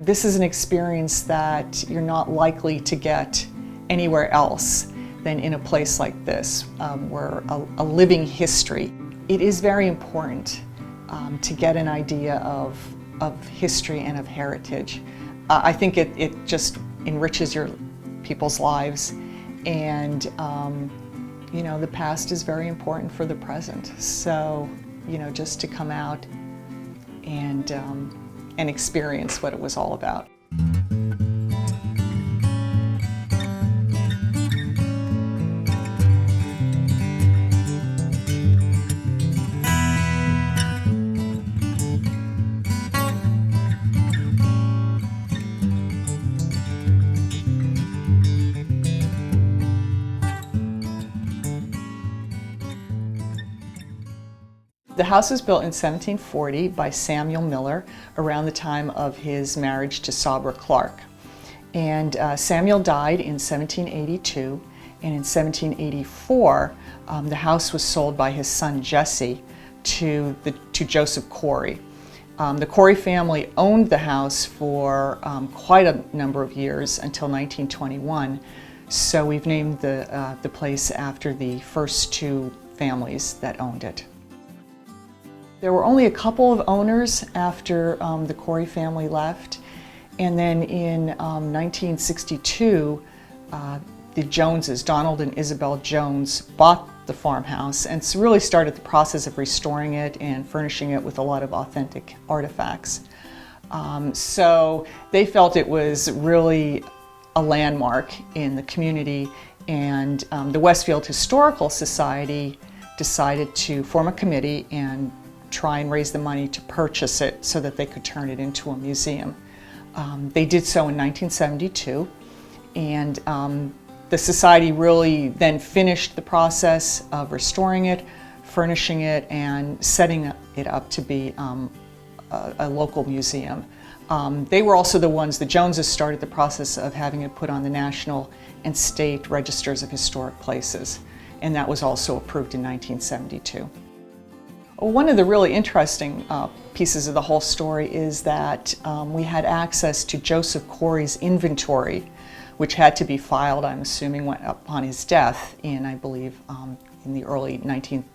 This is an experience that you're not likely to get anywhere else than in a place like this, where a living history. It is very important to get an idea of history and of heritage. I think it just enriches your people's lives, and you know, the past is very important for the present. So, you know, just to come out and experience what it was all about. The house was built in 1740 by Samuel Miller around the time of his marriage to Sabra Clark. And Samuel died in 1782, and in 1784 the house was sold by his son Jesse to Joseph Cory. The Cory family owned the house for quite a number of years until 1921, so we've named the place after the first two families that owned it. There were only a couple of owners after the Cory family left, and then in 1962 the Joneses, Donald and Isabel Jones, bought the farmhouse and really started the process of restoring it and furnishing it with a lot of authentic artifacts. So they felt it was really a landmark in the community, and the Westfield Historical Society decided to form a committee and try and raise the money to purchase it so that they could turn it into a museum. They did so in 1972, and the society really then finished the process of restoring it, furnishing it, and setting it up to be a local museum. They were also the ones, the Joneses started the process of having it put on the national and state registers of historic places, and that was also approved in 1972. One of the really interesting pieces of the whole story is that we had access to Joseph Cory's inventory, which had to be filed, I'm assuming, went upon his death in, I believe, in the early 19th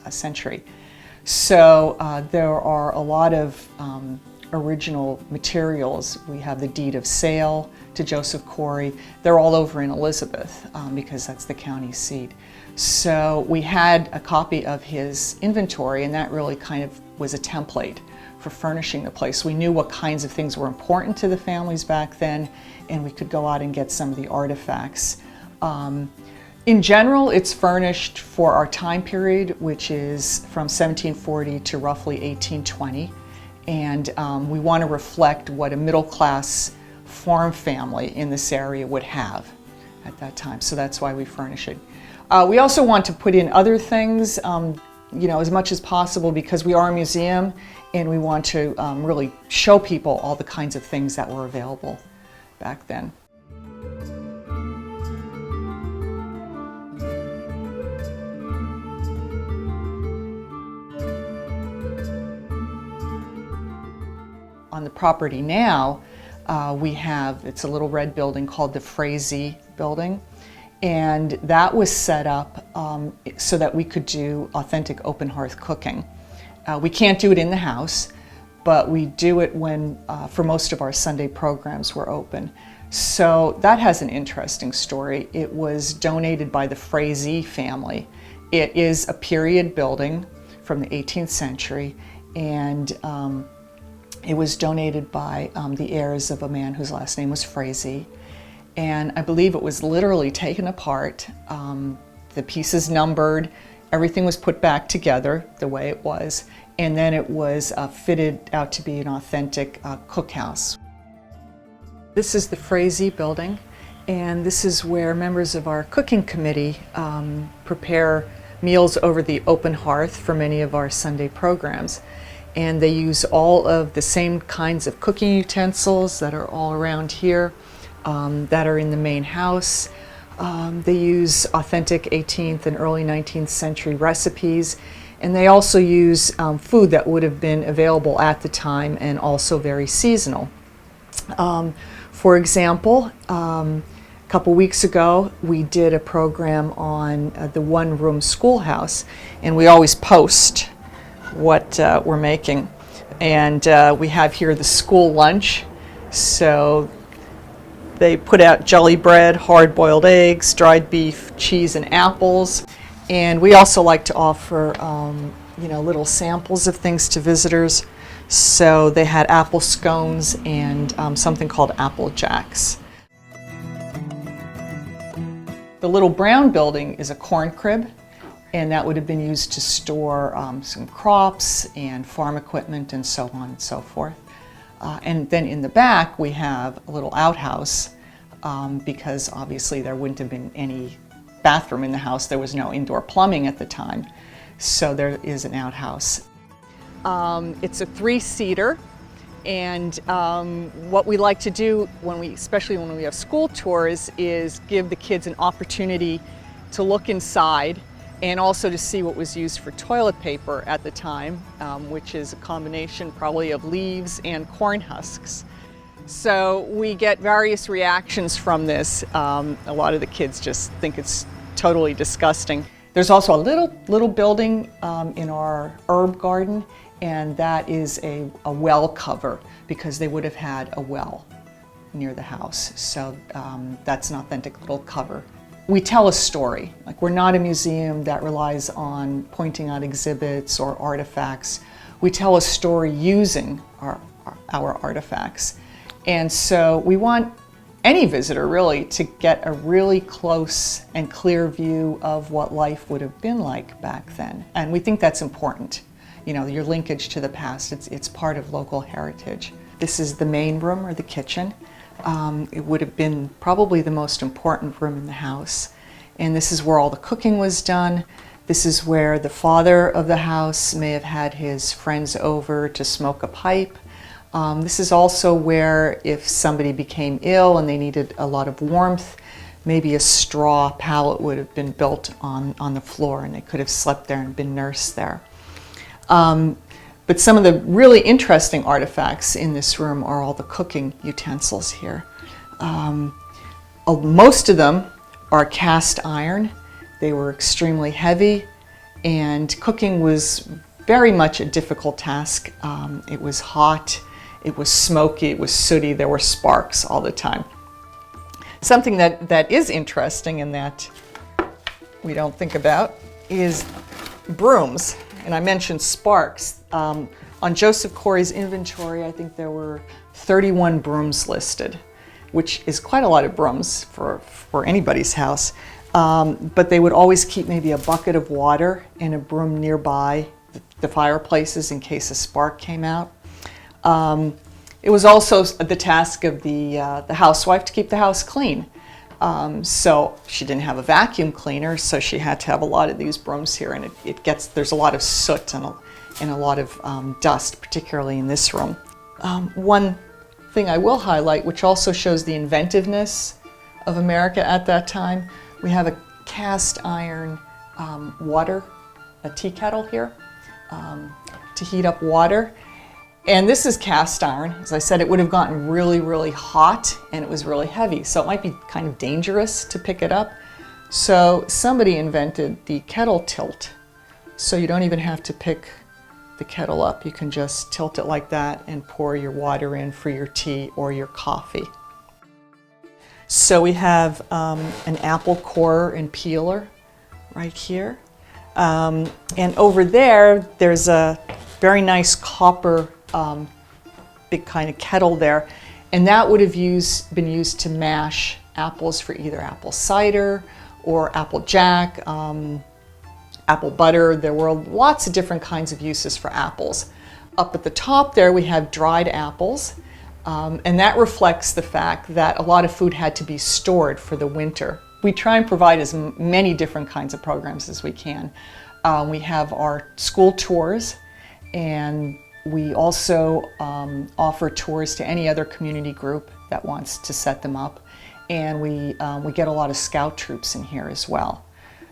century. So there are a lot of original materials. We have the deed of sale to Joseph Cory. They're all over in Elizabeth because that's the county seat. So we had a copy of his inventory, and that really kind of was a template for furnishing the place. We knew what kinds of things were important to the families back then, and we could go out and get some of the artifacts. In general, it's furnished for our time period, which is from 1740 to roughly 1820. And we want to reflect what a middle-class farm family in this area would have at that time. So that's why we furnish it. We also want to put in other things, you know, as much as possible, because we are a museum and we want to really show people all the kinds of things that were available back then. On the property now, we have, it's a little red building called the Frazee building, and that was set up so that we could do authentic open hearth cooking. We can't do it in the house, but we do it when, for most of our Sunday programs were open. So that has an interesting story. It was donated by the Frazee family. It is a period building from the 18th century, and it was donated by the heirs of a man whose last name was Frazee. And I believe it was literally taken apart, the pieces numbered, everything was put back together the way it was, and then it was fitted out to be an authentic cookhouse. This is the Frazee building, and this is where members of our cooking committee prepare meals over the open hearth for many of our Sunday programs. And they use all of the same kinds of cooking utensils that are all around here, that are in the main house. They use authentic 18th and early 19th century recipes, and they also use food that would have been available at the time and also very seasonal. For example, a couple weeks ago, we did a program on the one-room schoolhouse, and we always post what we're making. And we have here the school lunch. So they put out jelly bread, hard-boiled eggs, dried beef, cheese, and apples. And we also like to offer little samples of things to visitors. So they had apple scones and something called apple jacks. The little brown building is a corn crib, and that would have been used to store some crops and farm equipment and so on and so forth. And then in the back we have a little outhouse because obviously there wouldn't have been any bathroom in the house. There was no indoor plumbing at the time, so there is an outhouse. It's a 3-seater, and what we like to do especially when we have school tours, is give the kids an opportunity to look inside and also to see what was used for toilet paper at the time, which is a combination probably of leaves and corn husks. So we get various reactions from this. A lot of the kids just think it's totally disgusting. There's also a little building in our herb garden, and that is a well cover, because they would have had a well near the house. So that's an authentic little cover. We tell a story. Like, we're not a museum that relies on pointing out exhibits or artifacts. We tell a story using our artifacts. And so we want any visitor really to get a really close and clear view of what life would have been like back then. And we think that's important. You know, your linkage to the past, it's part of local heritage. This is the main room, or the kitchen. It would have been probably the most important room in the house. And this is where all the cooking was done. This is where the father of the house may have had his friends over to smoke a pipe. This is also where, if somebody became ill and they needed a lot of warmth, maybe a straw pallet would have been built on the floor, and they could have slept there and been nursed there. But some of the really interesting artifacts in this room are all the cooking utensils here. Most of them are cast iron. They were extremely heavy, and cooking was very much a difficult task. It was hot, it was smoky, it was sooty, there were sparks all the time. Something that is interesting and that we don't think about is brooms. And I mentioned sparks. On Joseph Corey's inventory, I think there were 31 brooms listed, which is quite a lot of brooms for anybody's house. But they would always keep maybe a bucket of water and a broom nearby the fireplaces in case a spark came out. It was also the task of the housewife to keep the house clean. So she didn't have a vacuum cleaner, so she had to have a lot of these brooms here, and there's a lot of soot and a lot of dust, particularly in this room. One thing I will highlight, which also shows the inventiveness of America at that time, we have a cast iron a tea kettle here to heat up water. And this is cast iron. As I said, it would have gotten really, really hot, and it was really heavy, so it might be kind of dangerous to pick it up. So somebody invented the kettle tilt. So you don't even have to pick the kettle up. You can just tilt it like that and pour your water in for your tea or your coffee. So we have an apple corer and peeler right here. And over there's a very nice copper big kind of kettle there, and that would have been used to mash apples for either apple cider or apple jack, apple butter. There were lots of different kinds of uses for apples. Up at the top there we have dried apples, and that reflects the fact that a lot of food had to be stored for the winter. We try and provide as many different kinds of programs as we can. We have our school tours, and we also offer tours to any other community group that wants to set them up. And we get a lot of scout troops in here as well.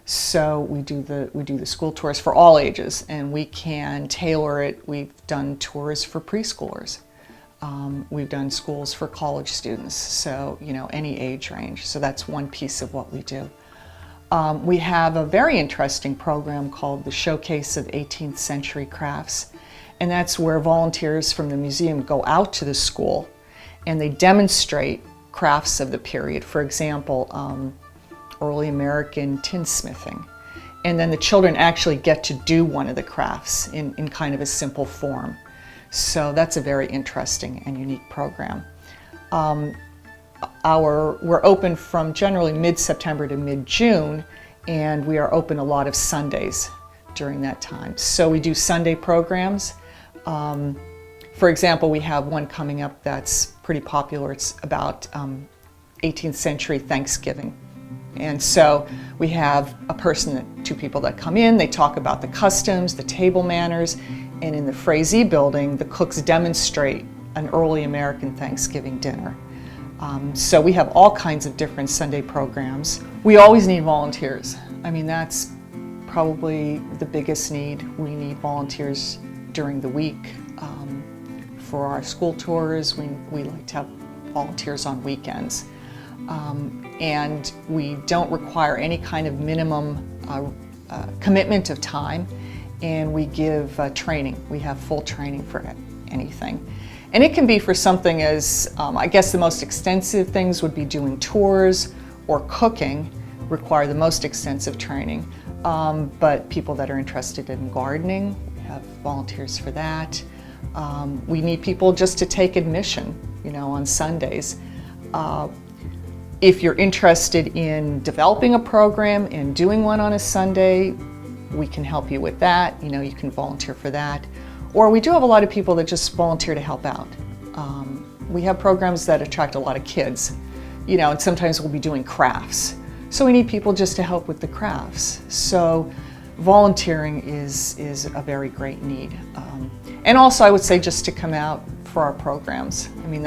So we do the school tours for all ages, and we can tailor it. We've done tours for preschoolers. We've done schools for college students, so any age range. So that's one piece of what we do. We have a very interesting program called the Showcase of 18th Century Crafts, and that's where volunteers from the museum go out to the school and they demonstrate crafts of the period. For example, early American tinsmithing. And then the children actually get to do one of the crafts in kind of a simple form. So that's a very interesting and unique program. We're open from generally mid-September to mid-June, and we are open a lot of Sundays during that time. So we do Sunday programs. For example, we have one coming up that's pretty popular. It's about 18th century Thanksgiving. And so we have two people that come in, they talk about the customs, the table manners, and in the Frazee building, the cooks demonstrate an early American Thanksgiving dinner. So we have all kinds of different Sunday programs. We always need volunteers. I mean, that's probably the biggest need. We need volunteers during the week. For our school tours, we like to have volunteers on weekends. And we don't require any kind of minimum commitment of time, and we give training. We have full training for anything. And it can be for something as, I guess the most extensive things would be doing tours or cooking, require the most extensive training. But people that are interested in gardening, we have volunteers for that. We need people just to take admission, on Sundays. If you're interested in developing a program and doing one on a Sunday, we can help you with that. You can volunteer for that. Or we do have a lot of people that just volunteer to help out. We have programs that attract a lot of kids, and sometimes we'll be doing crafts. So we need people just to help with the crafts. So volunteering is a very great need. And also I would say just to come out for our programs. I mean,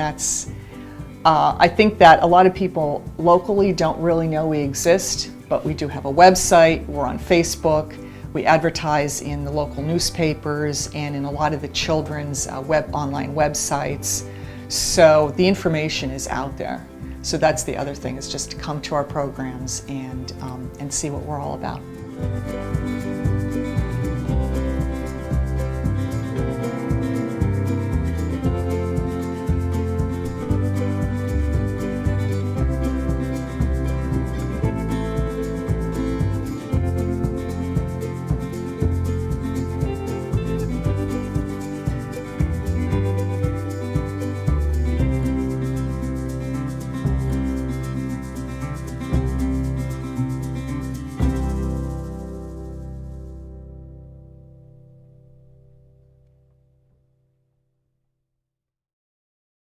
I think that a lot of people locally don't really know we exist, but we do have a website, we're on Facebook, we advertise in the local newspapers and in a lot of the children's online websites. So the information is out there. So that's the other thing, is just to come to our programs and see what we're all about.